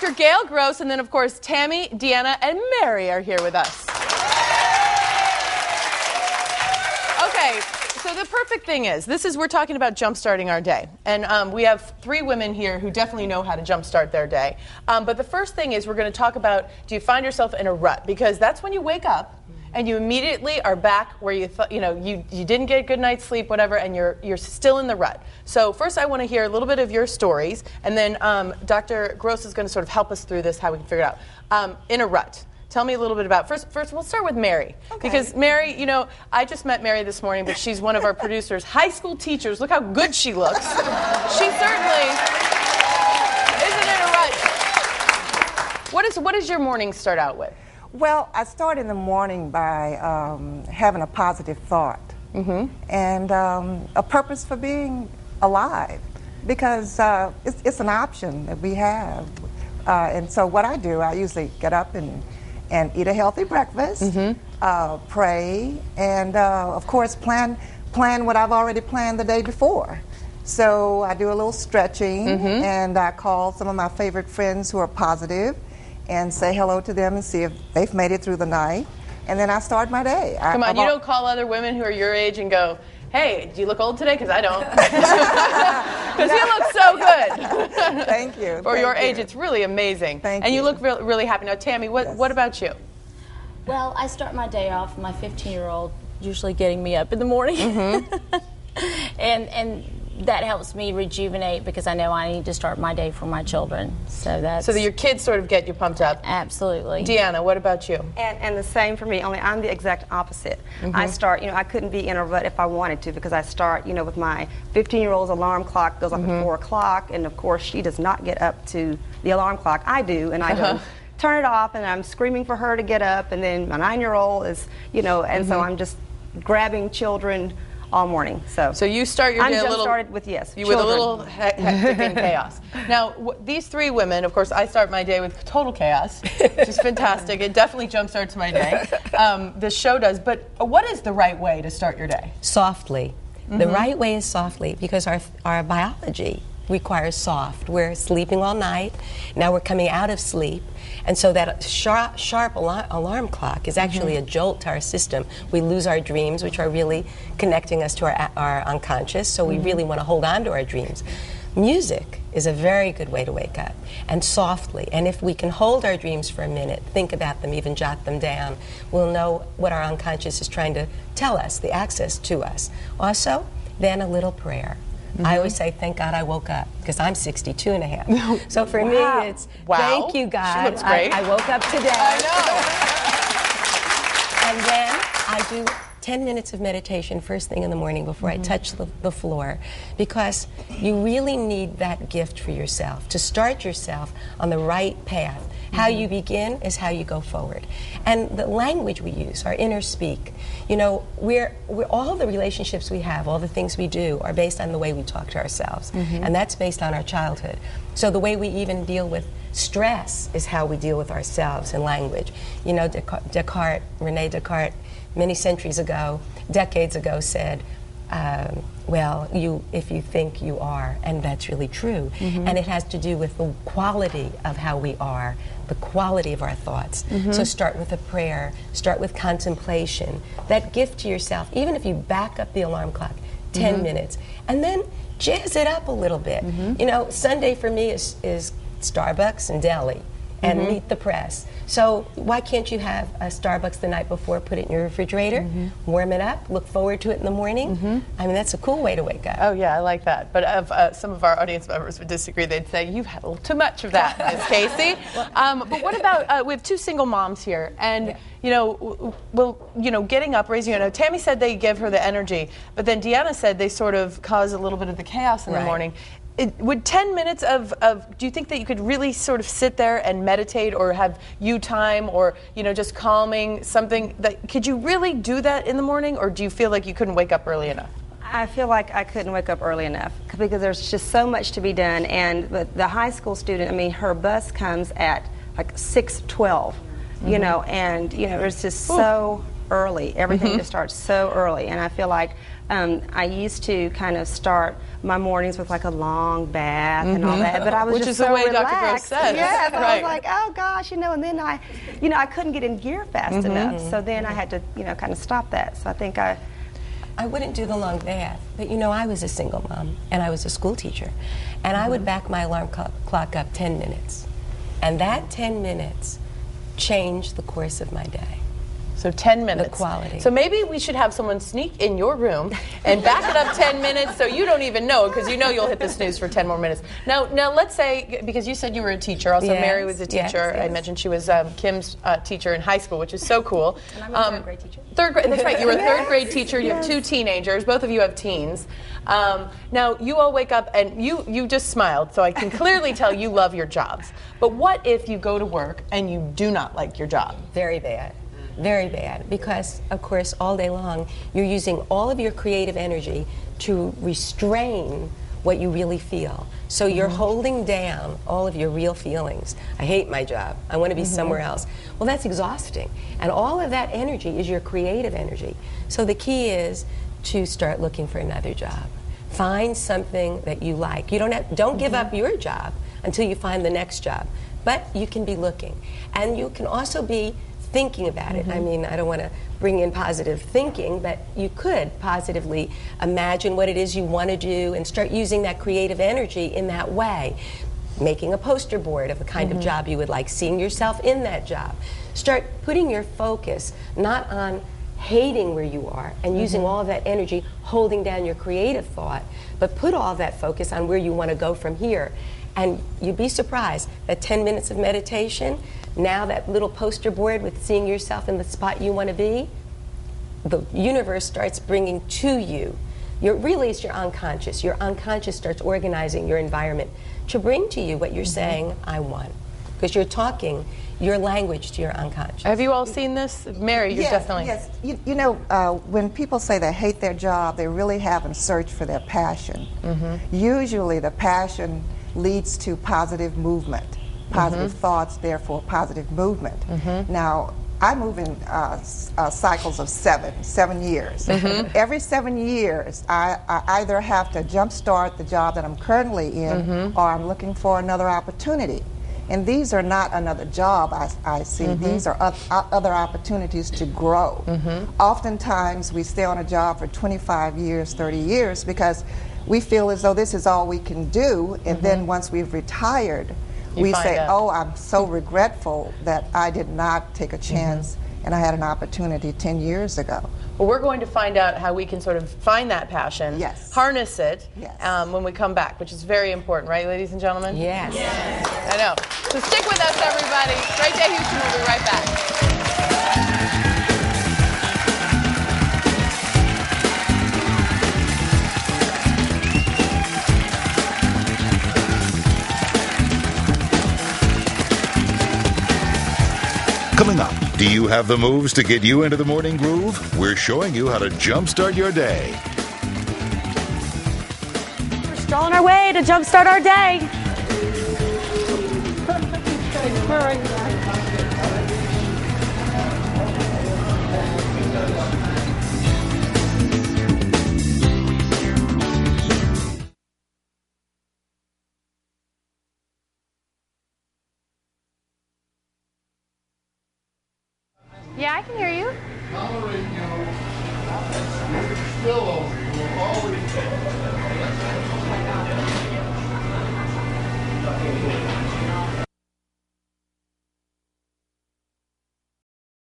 Dr. Gail Gross, and then, of course, Tammy, Deanna, and Mary are here with us. Okay, so the perfect thing is, we're talking about jump-starting our day. And we have 3 women here who definitely know how to jump-start their day. But the first thing is we're going to talk about, do you find yourself in a rut? Because that's when you wake up and you immediately are back where you thought, you didn't get a good night's sleep, whatever, and you're still in the rut. So first I want to hear a little bit of your stories, and then Dr. Gross is going to sort of help us through this, how we can figure it out. In a rut. Tell me a little bit about, first we'll start with Mary. Okay. Because Mary, I just met Mary this morning, but she's one of our producers, high school teachers. Look how good she looks. She certainly isn't in a rut. What does your morning start out with? Well, I start in the morning by having a positive thought and a purpose for being alive, because it's an option that we have. And so what I do, I usually get up and eat a healthy breakfast, pray, and of course plan what I've already planned the day before. So I do a little stretching, and I call some of my favorite friends who are positive and say hello to them and see if they've made it through the night. And then I start my day. Come on, you don't call other women who are your age and go, hey, do you look old today? Because I don't. Because you look so good. Thank you. For your age, it's really amazing. Thank you. And you look really happy. Now, Tammy, what about you? Well, I start my day off with my 15-year-old usually getting me up in the morning. and that helps me rejuvenate, because I know I need to start my day for my children. So that your kids sort of get you pumped up. Absolutely. Deanna, what about you? And the same for me, only I'm the exact opposite. I start, I couldn't be in a rut if I wanted to, because I start, with my 15-year-old's alarm clock goes off at 4 o'clock, and of course she does not get up to the alarm clock. I do, and I go turn it off, and I'm screaming for her to get up, and then my 9-year-old is, and so I'm just grabbing children all morning. So you start your day started with with a little hectic and chaos. Now these 3 women, of course, I start my day with total chaos, which is fantastic. It definitely jumpstarts my day. The show does. But what is the right way to start your day? Softly. The right way is softly, because our biology requires soft. We're sleeping all night. Now we're coming out of sleep. And so that sharp alarm clock is actually a jolt to our system. We lose our dreams, which are really connecting us to our unconscious, so we really want to hold on to our dreams. Music is a very good way to wake up, and softly. And if we can hold our dreams for a minute, think about them, even jot them down, we'll know what our unconscious is trying to tell us, the access to us. Also, then a little prayer. I always say, thank God I woke up, because I'm 62 and a half. So for me, it's thank you, God. She looks great. I woke up today. I know. And then I do 10 minutes of meditation first thing in the morning before I touch the floor, because you really need that gift for yourself, to start yourself on the right path. How you begin is how you go forward. And the language we use, our inner speak, we're all the relationships we have, all the things we do are based on the way we talk to ourselves. And that's based on our childhood. So the way we even deal with stress is how we deal with ourselves in language. Rene Descartes, many centuries ago, decades ago, said, if you think, you are, and that's really true. And it has to do with the quality of how we are, the quality of our thoughts. So start with a prayer, start with contemplation, that gift to yourself, even if you back up the alarm clock 10 minutes, and then jazz it up a little bit. Sunday for me is Starbucks and deli, and meet the press. So why can't you have a Starbucks the night before, put it in your refrigerator, warm it up, look forward to it in the morning? I mean, that's a cool way to wake up. Oh, yeah, I like that. But some of our audience members would disagree. They'd say, you've had a little too much of that, Miss Casey. But what about, we have 2 single moms here, and, getting up, raising, Tammy said they give her the energy, but then Deanna said they sort of cause a little bit of the chaos in the morning. Would 10 minutes of, do you think that you could really sort of sit there and meditate, or have you time, or, just calming something, could you really do that in the morning, or do you feel like you couldn't wake up early enough? I feel like I couldn't wake up early enough, because there's just so much to be done. And the high school student, her bus comes at like 6:12, and, it's just so early. Everything just starts so early, and I feel like I used to kind of start my mornings with like a long bath and all that, but I was Which just is so the way relaxed. Dr. Gross says. Yes, I Right. was like, oh gosh, and then I couldn't get in gear fast enough, so then I had to, kind of stop that. So I think I wouldn't do the long bath, but I was a single mom and I was a school teacher, and I would back my alarm clock up 10 minutes, and that 10 minutes changed the course of my day. So 10 minutes. The quality. So maybe we should have someone sneak in your room and back it up 10 minutes so you don't even know, because you'll hit the snooze for 10 more minutes. Now let's say, because you said you were a teacher, also Yes, Mary was a teacher. yes. I mentioned she was Kim's teacher in high school, which is so cool. And I'm a third grade teacher. Third grade, that's right. You were a third grade teacher. You have two teenagers. Both of you have teens. Now, you all wake up and you just smiled, so I can clearly tell you love your jobs. But what if you go to work and you do not like your job? Very bad. Very bad, because of course all day long you're using all of your creative energy to restrain what you really feel. So you're holding down all of your real feelings. I hate my job. I want to be somewhere else. Well, that's exhausting. And all of that energy is your creative energy. So the key is to start looking for another job. Find something that you like. You don't give up your job until you find the next job. But you can be looking. And you can also be thinking about it. I mean, I don't want to bring in positive thinking, but you could positively imagine what it is you want to do and start using that creative energy in that way. Making a poster board of the kind of job you would like, seeing yourself in that job. Start putting your focus not on hating where you are and using all of that energy holding down your creative thought, but put all that focus on where you want to go from here. And you'd be surprised that 10 minutes of meditation, now that little poster board with seeing yourself in the spot you want to be, the universe starts bringing to you. Really, it's your unconscious. Your unconscious starts organizing your environment to bring to you what you're saying, I want. Because you're talking your language to your unconscious. Have you all seen this? Mary, you're definitely... Yes, when people say they hate their job, they really haven't searched for their passion. Usually the passion leads to positive movement. Positive thoughts, therefore positive movement. Now, I move in cycles of 7 years. Every 7 years, I either have to jumpstart the job that I'm currently in, or I'm looking for another opportunity. And these are not another job I see. These are other opportunities to grow. Oftentimes, we stay on a job for 25 years, 30 years, because we feel as though this is all we can do, and then once we've retired, we say, oh, I'm so regretful that I did not take a chance and I had an opportunity 10 years ago. Well, we're going to find out how we can sort of find that passion, harness it when we come back, which is very important, right, ladies and gentlemen? Yes. I know. So stick with us, everybody. Great Day Houston. We'll be right back. Coming up, do you have the moves to get you into the morning groove? We're showing you how to jumpstart your day. We're still on our way to jumpstart our day. Yeah, I can hear you. Tolerate you. Still over. You will always